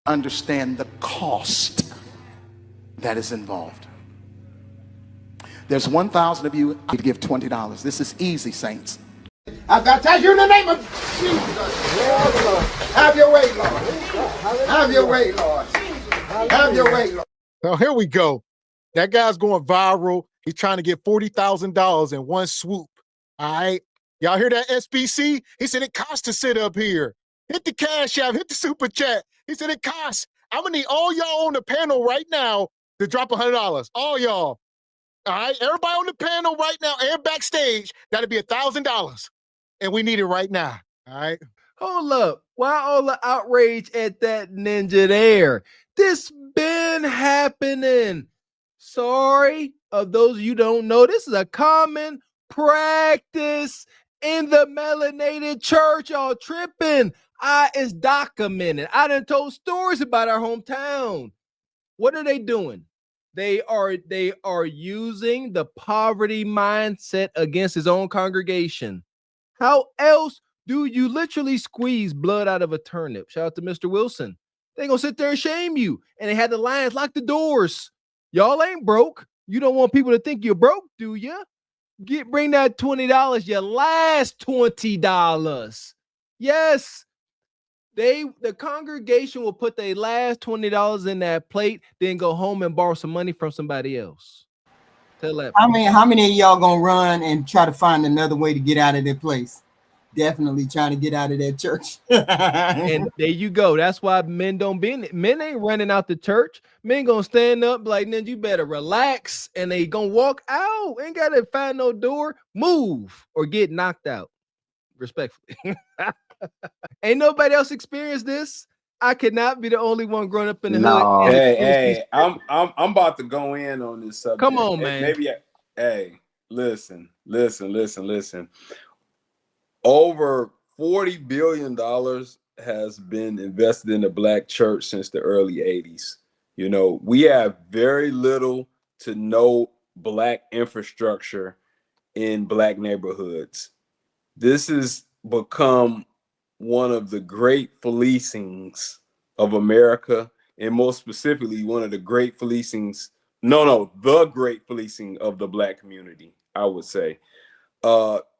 understand the cost that is involved. There's 1,000 of you. I give $20. This is easy, saints. I baptize you in the name of Jesus. Have your way, Lord. Have your way, Lord. Have your way, Lord. Now, here we go. That guy's going viral. He's trying to get $40,000 in one swoop. All right. Y'all hear that, SBC? He said it costs to sit up here. Hit the cash app, hit the super chat. He said it costs. I'm going to need all y'all on the panel right now to drop $100. All y'all. All right. Everybody on the panel right now and backstage, that'll be $1,000. And we need it right now. All right. Hold up. Why all the outrage at that ninja there? This been happening. Sorry, of those you don't know, this is a common practice in the melanated church. Y'all tripping. It's documented. I done told stories about our hometown. What are they doing? They are using the poverty mindset against his own congregation. How else do you literally squeeze blood out of a turnip? Shout out to Mr. Wilson. They gonna sit there and shame you. And they had the lions lock the doors. Y'all ain't broke. You don't want people to think you're broke, do you? Bring that $20, your last $20. Yes. The congregation will put their last $20 in that plate, then go home and borrow some money from somebody else. Tell that. How many of y'all gonna run and try to find another way to get out of that place? Definitely trying to get out of that church. And there you go. That's why men don't be in it. Men ain't running out the church. Men gonna stand up like, then you better relax, and they gonna walk out. Ain't gotta find no door, move, or get knocked out. Respectfully. Ain't nobody else experienced this. I could not be the only one growing up in the hood. Hey, I'm about to go in on this subject. Come on, man. Listen. Over $40 billion has been invested in the Black church since the early 80s. You know, we have very little to no Black infrastructure in Black neighborhoods. This has become one of the great fleecings of America, and more specifically, one of the great fleecings, the great fleecing of the Black community, I would say.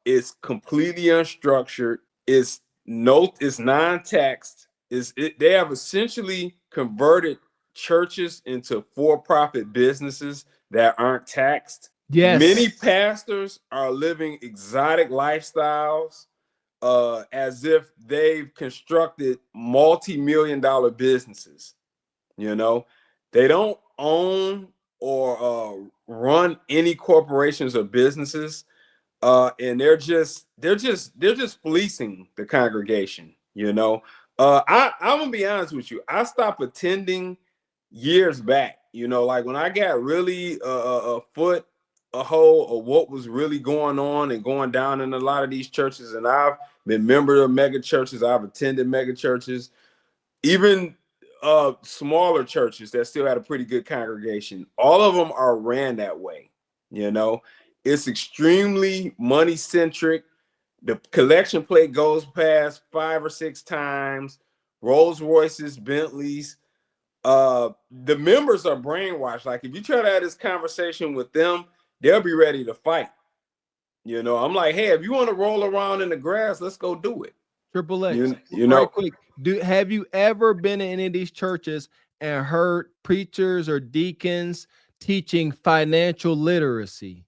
It's completely unstructured. It's non-taxed. They have essentially converted churches into for-profit businesses that aren't taxed. Yes. Many pastors are living exotic lifestyles, as if they've constructed multi-million-dollar businesses. You know, they don't own or run any corporations or businesses. And they're just fleecing the congregation, you know. I'm gonna be honest with you. I stopped attending years back, you know, like when I got really a hole of what was really going on and going down in a lot of these churches. And I've been member of mega churches. I've attended mega churches, even smaller churches that still had a pretty good congregation. All of them are ran that way, you know. It's extremely money centric. The collection plate goes past 5 or 6 times. Rolls Royces, Bentleys. The members are brainwashed. Like if you try to have this conversation with them, they'll be ready to fight. You know, I'm like, hey, if you want to roll around in the grass, let's go do it. Triple X. You know, right quick. Have you ever been in any of these churches and heard preachers or deacons teaching financial literacy?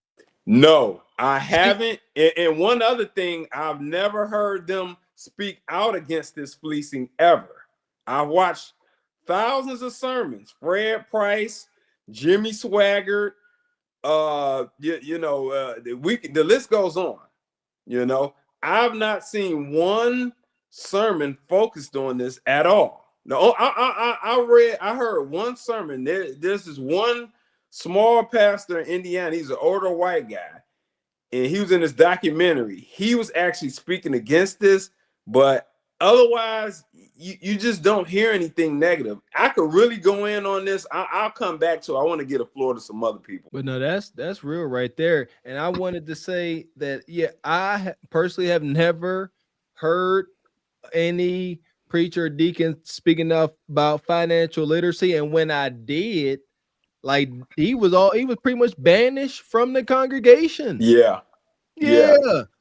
No, I haven't. And one other thing, I've never heard them speak out against this fleecing ever. I watched thousands of sermons. Fred Price, Jimmy Swaggart, the list goes on. You know, I've not seen one sermon focused on this at all. No, I heard one sermon. There's this one small pastor in Indiana. He's an older white guy, and he was in this documentary. He was actually speaking against this, but otherwise, you just don't hear anything negative. I could really go in on this. I'll come back to. I want to get a floor to some other people. But no, that's real right there. And I wanted to say that, yeah, I personally have never heard any preacher, deacon speaking about financial literacy, and when I did, like he was pretty much banished from the congregation. Yeah. Yeah,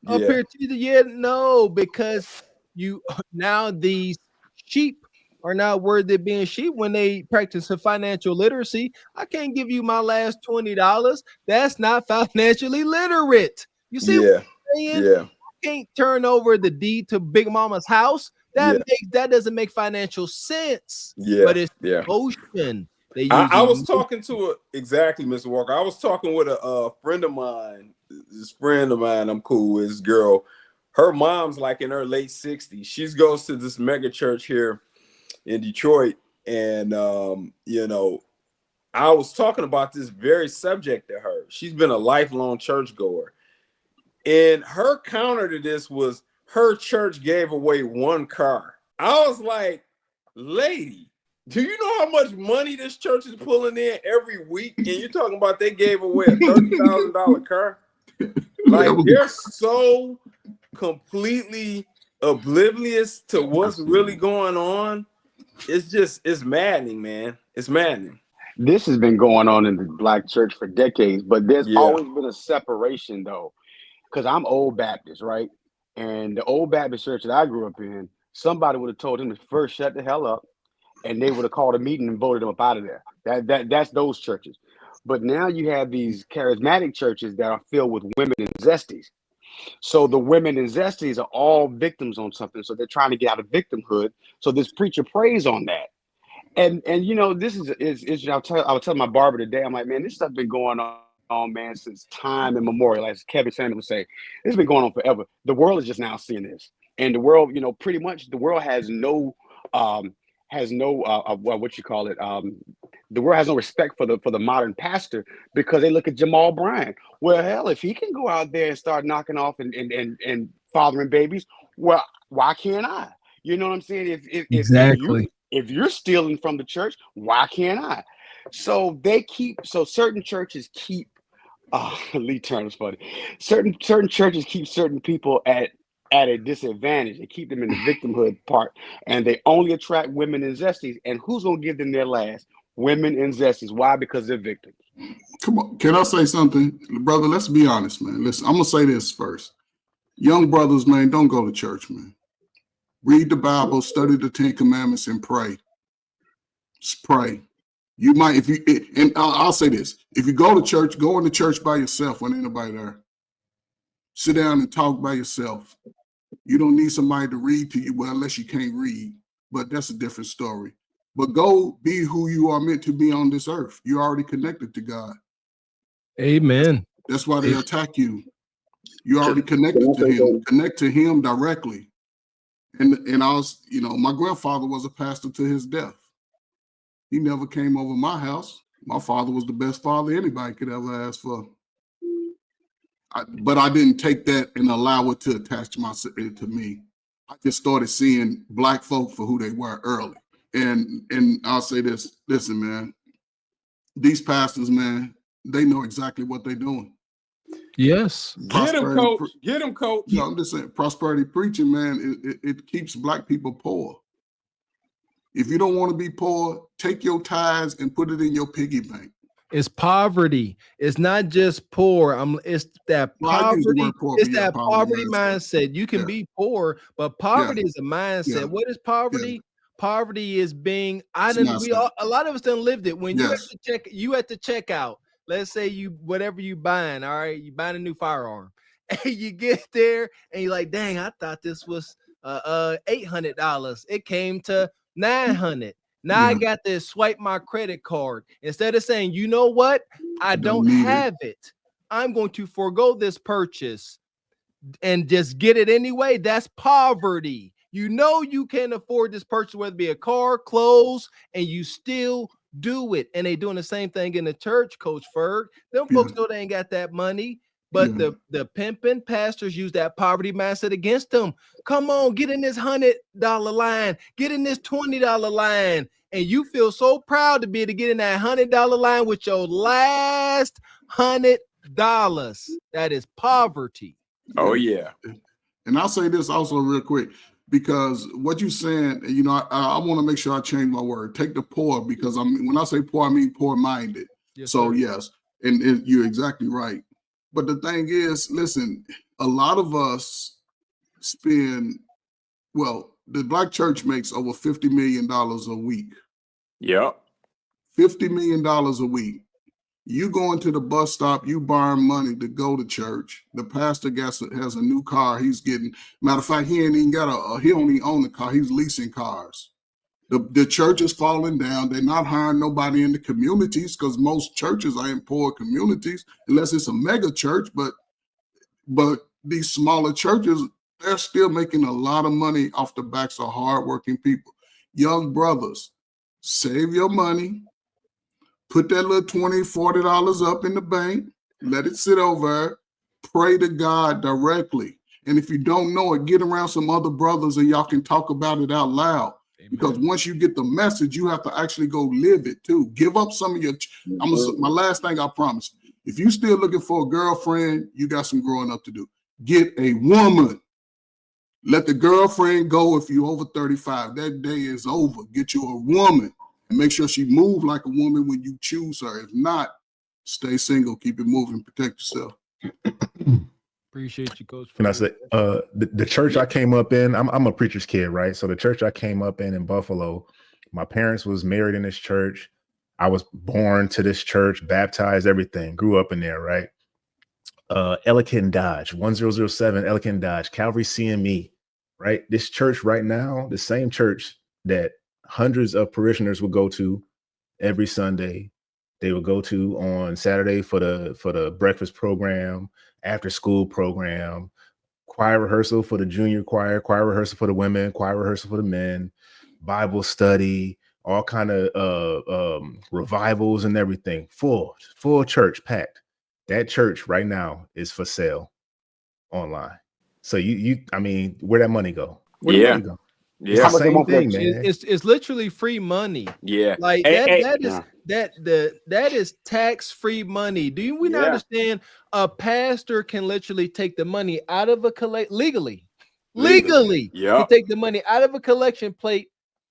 up Yeah. here to the no, because you now these sheep are not worthy of being sheep when they practice a financial literacy. I can't give you my last $20. That's not financially literate. You see what Yeah. I'm saying? Yeah. I can't turn over the deed to Big Mama's house. Yeah. That doesn't make financial sense. Yeah. But it's Yeah. emotion. They use I was emotion. talking to exactly, Mr. Walker. I was talking with a friend of mine. This friend of mine, I'm cool with this girl. Her mom's like in her late 60s. She goes to this mega church here in Detroit. And you know, I was talking about this very subject to her. She's been a lifelong churchgoer. And her counter to this was her church gave away one car. I was like, lady, do you know how much money this church is pulling in every week? And you're talking about they gave away a $30,000 car? Like, they're so completely oblivious to what's really going on. It's maddening, man. It's maddening. This has been going on in the black church for decades, but there's always been a separation though. Because I'm old Baptist, right? And the old Baptist church that I grew up in, somebody would have told him to first shut the hell up, and they would have called a meeting and voted him up out of there. That's those churches. But now you have these charismatic churches that are filled with women and zesties. So the women and zesties are all victims on something. So they're trying to get out of victimhood. So this preacher preys on that. And you know, this is I was telling my barber today, I'm like, man, this stuff been going on, man, since time immemorial. As Kevin Samuel would say, this has been going on forever. The world is just now seeing this. And the world, you know, pretty much the world has no what you call it, the world has no respect for the modern pastor, because they look at Jamal Bryant. Well, hell, if he can go out there and start knocking off and fathering babies, well, why can't I? You know what I'm saying? Exactly. If you're stealing from the church, why can't I? So certain churches keep Lee Turner's funny. Certain churches keep certain people at a disadvantage and keep them in the victimhood part, and they only attract women and zesties. And who's gonna give them their last? Women and zesties. Why? Because they're victims. Come on, can I say something, brother? Let's be honest, man. Listen, I'm gonna say this first. Young brothers, man, don't go to church, man. Read the Bible, study the 10 Commandments, and pray. Just pray. You might, and I'll say this: if you go to church, go into church by yourself when ain't nobody there. Sit down and talk by yourself. You don't need somebody to read to you, well, unless you can't read, but that's a different story. But go be who you are meant to be on this earth. You're already connected to God. Amen. That's why they attack you. You're already connected to him. Connect to him directly. And I was, you know, my grandfather was a pastor to his death. He never came over my house. My father was the best father anybody could ever ask for. But I didn't take that and allow it to attach to me. I just started seeing black folk for who they were early. And I'll say this, listen, man, these pastors, man, they know exactly what they're doing. Yes. Get him, coach. Get him, coach. You know, I'm just saying, prosperity preaching, man, it keeps black people poor. If you don't want to be poor, take your tithes and put it in your piggy bank. It's poverty. It's not just poor. It's that poverty. It's that poverty mindset. You can be poor, but poverty is a mindset. Yeah. What is poverty? Poverty is being. A lot of us done lived it. When you at the checkout. Let's say whatever you buying. All right, you buying a new firearm, and you get there, and you're like, dang, I thought this was $800. It came to $900. Now I got to swipe my credit card. Instead of saying, you know what? I don't have it. I'm going to forego this purchase and just get it anyway. That's poverty. You know you can't afford this purchase, whether it be a car, clothes, and you still do it. And they doing the same thing in the church, Coach Ferg. Them folks know they ain't got that money. But the pimping pastors use that poverty mindset against them. Come on, get in this $100 line, get in this $20 line. And you feel so proud to be able to get in that $100 line with your last $100. That is poverty. Oh, yeah. And I'll say this also real quick. because what you're saying, you know, I want to make sure I change my word. Take the poor, because when I say poor, I mean poor-minded. Yes, So sir. yes, and you're exactly right. But the thing is, listen, a lot of us spend, well, the black church makes over $50 million a week. Yep. $50 million a week. You going to the bus stop, you borrowing money to go to church. The pastor has a new car. He's getting, matter of fact, he ain't even got he don't even own a car. He's leasing cars. The church is falling down. They're not hiring nobody in the communities, because most churches are in poor communities, unless it's a mega church. But these smaller churches, they're still making a lot of money off the backs of hardworking people. Young brothers, save your money. Put that little $20, $40 up in the bank, let it sit over, pray to God directly. And if you don't know it, get around some other brothers and y'all can talk about it out loud. Amen. Because once you get the message, you have to actually go live it too. Give up some of your, my last thing I promise. If you still looking for a girlfriend, you got some growing up to do. Get a woman. Let the girlfriend go if you're over 35. That day is over. Get you a woman. And make sure she move like a woman when you choose her. If not, stay single, keep it moving, protect yourself. Appreciate you, Coach. Can I say the church I came up in? I'm a preacher's kid, right? So the church I came up in Buffalo, my parents was married in this church. I was born to this church, baptized, everything, grew up in there, right? Ellicott Dodge, 1007 Ellicott Dodge, Calvary CME, right? This church right now, the same church that hundreds of parishioners would go to every Sunday. They would go to on Saturday for the breakfast program, after school program, choir rehearsal for the junior choir rehearsal for the women, choir rehearsal for the men, Bible study, all kind of revivals and everything. Full church, packed. That church right now is for sale online. So I mean, where'd that money go? Where'd the money go? Yeah, it's the same thing, man. It's literally free money. Yeah, like that is tax-free money. Do we not understand? A pastor can literally take the money out of a legally. Yep. He take the money out of a collection plate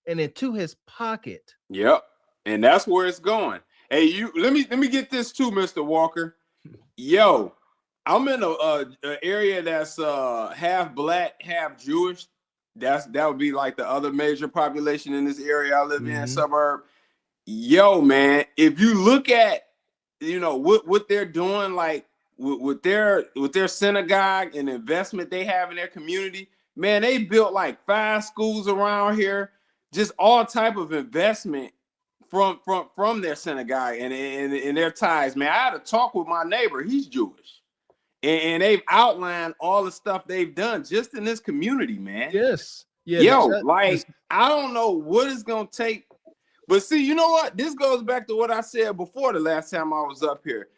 and into his pocket. Yep, and that's where it's going. Hey, let me get this too, Mr. Walker. Yo, I'm in a area that's half black, half Jewish. That would be like the other major population in this area I live in, suburb. Yo, man, if you look at, you know, what they're doing, like with their synagogue and investment they have in their community, man, they built like 5 schools around here, just all type of investment from their synagogue and their ties. Man, I had a talk with my neighbor, he's Jewish. And they've outlined all the stuff they've done just in this community, man. Yes. Yeah. Yo, I don't know what it's going to take. But see, you know what? This goes back to what I said before the last time I was up here.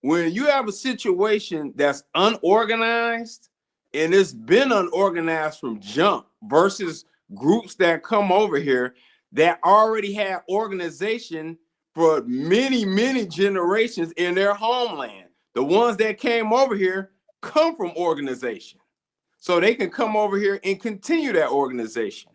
When you have a situation that's unorganized, and it's been unorganized from jump, versus groups that come over here that already have organization for many, many generations in their homeland. The ones that came over here come from organization. So they can come over here and continue that organization.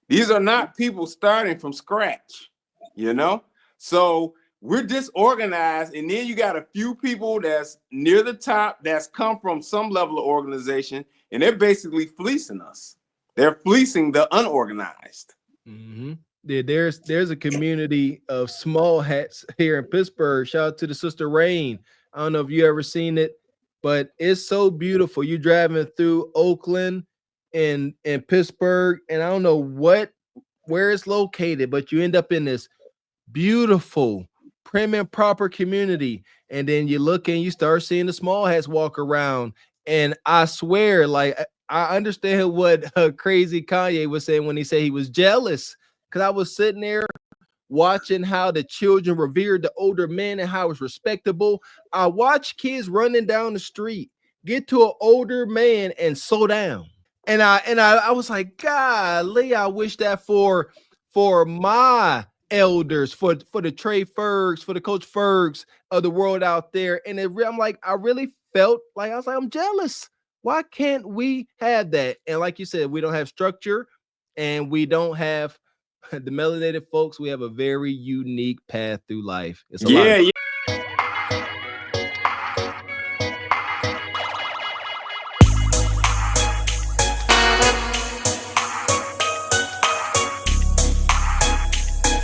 These are not people starting from scratch, you know? So we're disorganized, and then you got a few people that's near the top that's come from some level of organization, and they're basically fleecing us. They're fleecing the unorganized. Mm-hmm. Yeah, there's a community of small hats here in Pittsburgh. Shout out to the Sister Rain. I don't know if you ever seen it, but it's so beautiful. You're driving through Oakland and Pittsburgh, and I don't know where it's located, but you end up in this beautiful, prim and proper community. And then you look and you start seeing the small hats walk around. And I swear, like, I understand what crazy Kanye was saying when he said he was jealous, because I was sitting there watching how the children revered the older men and how it's respectable. I watch kids running down the street, get to an older man and slow down. And I was like, golly, I wish that for my elders, for the Trey Fergs, for the Coach Fergs of the world out there. And I'm like, I really felt like, I'm jealous. Why can't we have that? And like you said, we don't have structure, and we don't have the melanated folks. We have a very unique path through life. It's a lot of